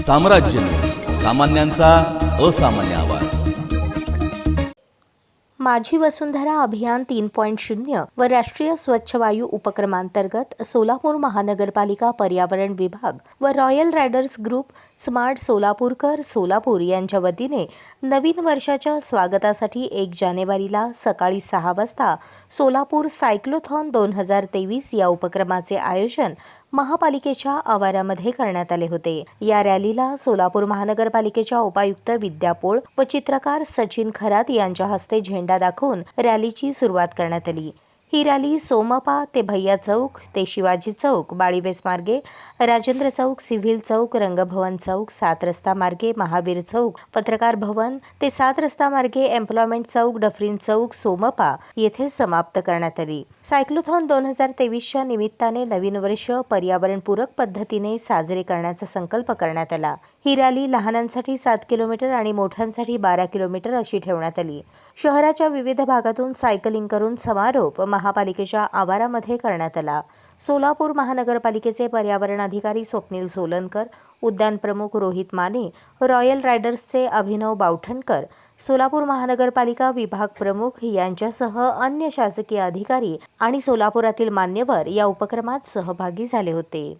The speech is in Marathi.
साम्राज्य न्यूज, सामान्यांचा असामान्य आवाज. माझी वसुंधरा अभियान 3.0 व राष्ट्रीय स्वच्छ वायू उपक्रमांतर्गत सोलापूर महानगरपालिका पर्यावरण विभाग व royal riders group smart Solapurkar Solapur यांच्या वतीने नवीन वर्षाच्या स्वागतासाठी 1 जानेवारीला सकाळी 6 वाजता सोलापूर सायक्लोथॉन 2023 या उपक्रमाचे आयोजन महापालिकेच्या आवारामध्ये करण्यात आले होते. या रॅलीला सोलापूर महानगरपालिकेच्या उपायुक्त विद्या पोळ व चित्रकार सचिन खरात यांच्या हस्ते झेंडा दाखवून रॅलीची सुरुवात करण्यात आली. ही रॅली सोमपा ते भैया चौक ते शिवाजी चौक, बाळीवेस मार्गे राजेंद्र चौक, सिव्हिल चौक, रंगभवन चौक, 7 रस्ता मार्गे महावीर चौक, पत्रकार भवन ते 7 रस्ता मार्गे एम्प्लॉयमेंट चौक, डफरीन चौक, सोमपा येथे समाप्त करण्यात आली. सायक्लोथॉन 2023च्या निमित्ताने नवीन वर्ष पर्यावरणपूरक पद्धतीने साजरे करण्याचा संकल्प करण्यात आला. ही रॅली लहानांसाठी 7 किलोमीटर आणि मोठ्यांसाठी 12 किलोमीटर अशी ठेवण्यात आली. शहराच्या विविध भागातून सायकलिंग करून समारोप महापालिकेच्या आवारामध्ये करण्यात आला. सोलापूर महानगरपालिकेचे पर्यावरण अधिकारी स्वप्नील सोलनकर, उद्यान प्रमुख रोहित माने, रॉयल रायडर्सचे अभिनव बावठणकर, सोलापूर महानगरपालिका विभाग प्रमुख यांच्यासह अन्य शासकीय अधिकारी आणि सोलापुरातील मान्यवर या उपक्रमात सहभागी झाले होते.